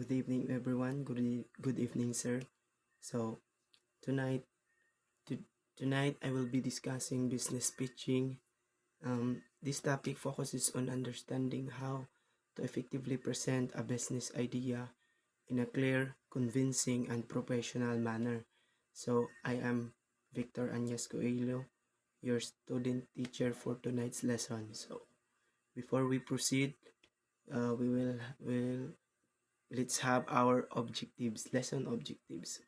Good evening, everyone. Good evening, sir. So tonight, to, tonight I will be discussing business pitching. This topic focuses on understanding how to effectively present a business idea in a clear, convincing, and professional manner. So I am Victor Anyas Coelho, your student teacher for tonight's lesson. So before we proceed, we will let's have our lesson objectives.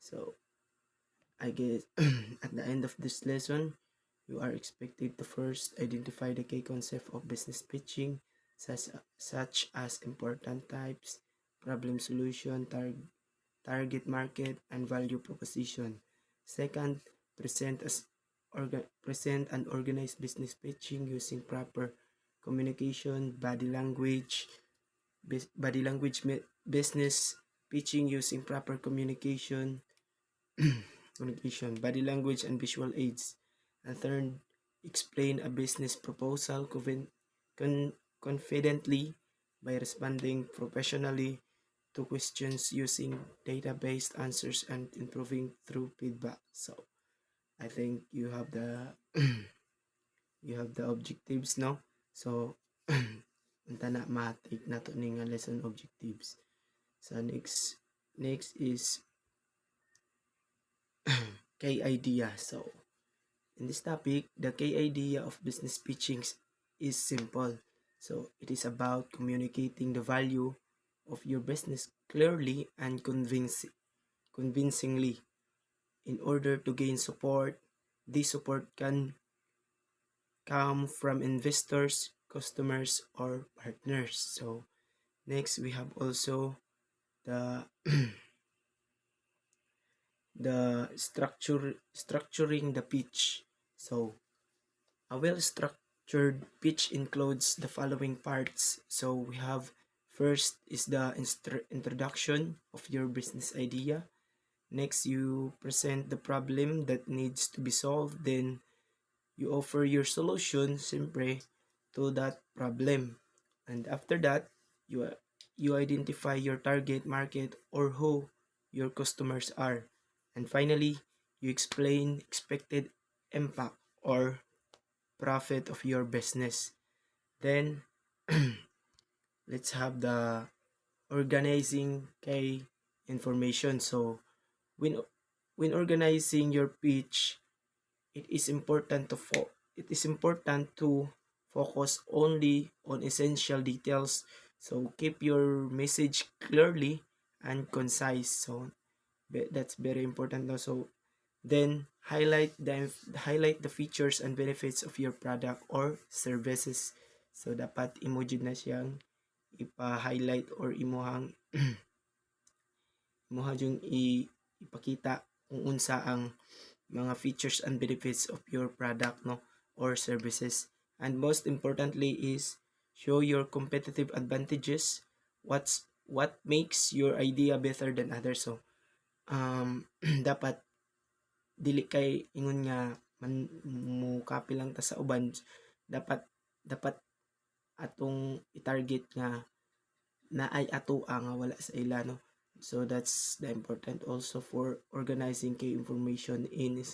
So I guess at the end of this lesson, you are expected to first identify the key concept of business pitching, such as important types, problem solution, target market, and value proposition. Second, present and organize business pitching using proper communication, body language business pitching using proper body language and visual aids. And third, explain a business proposal confidently by responding professionally to questions using database answers and improving through feedback. So I think you have the you have the objectives now. So unta na ma-take nato ning lesson objectives. So next is key idea. So in this topic, the key idea of business pitching is simple. So it is about communicating the value of your business clearly and convincingly in order to gain support. This support can come from investors, customers, or partners. So next we have also the structuring the pitch. So a well-structured pitch includes the following parts. So we have first is the introduction of your business idea. Next, you present the problem that needs to be solved. Then you offer your solution, simply, to that problem. And after that, you identify your target market or who your customers are. And finally, you explain expected impact or profit of your business. Then let's have the organizing key information. So when when organizing your pitch, it is important to focus only on essential details. So keep your message clearly and concise. So that's very important also. Then highlight the features and benefits of your product or services. So dapat imo jud na siyang ipa-highlight or imuhang yung ipakita kung unsa ang mga features and benefits of your product, no, or services. And most importantly is show your competitive advantages. What makes your idea better than others. So dapat dili kay ingon nga mo copy lang ta sa uban. Dapat atong i-target nga naay atoa nga wala sa ila, no. So that's the important also for organizing key information in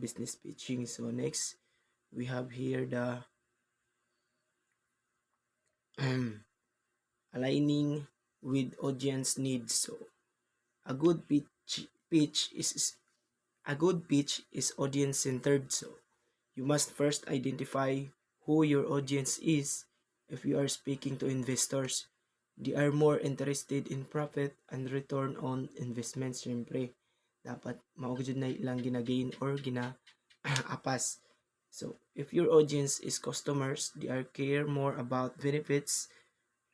business pitching. So next we have here the aligning with audience needs. So a good pitch is audience centered. So you must first identify who your audience is. If you are speaking to investors, they are more interested in profit and return on investment. Siyempre, dapat maugod na ilang ginagain or apas. So, if your audience is customers, they are care more about benefits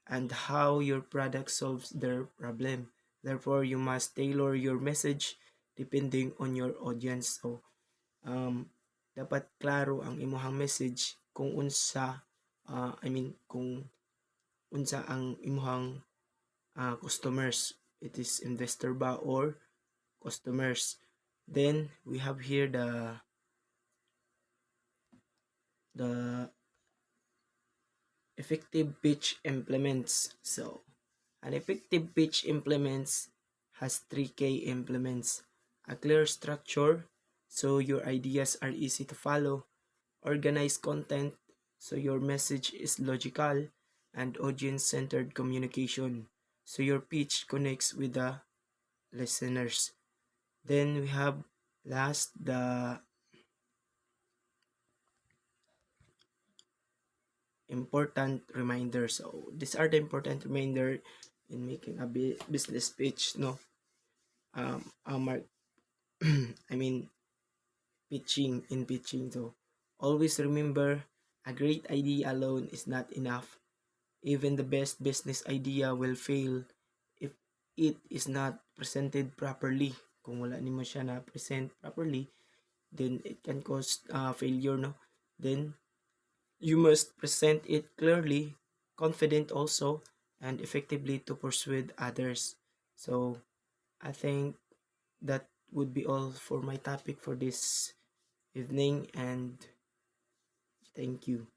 and how your product solves their problem. Therefore, you must tailor your message depending on your audience. So, dapat klaro ang imuhang message kung kung unsa ang imuhang customers. It is investor ba or customers. Then we have here the effective pitch implements. So An effective pitch implements has three key implements: a clear structure, so your ideas are easy to follow; organized content, so your message is logical; and audience-centered communication, so your pitch connects with the listeners. Then we have last the important reminders. So these are the important reminder in making a business pitch. No, mark. I mean pitching. So always remember, a great idea alone is not enough. Even the best business idea will fail if it is not presented properly. Kung wala nimo siya na present properly, then it can cause failure, no? Then you must present it clearly, confident also, and effectively to persuade others. So I think that would be all for my topic for this evening, and thank you.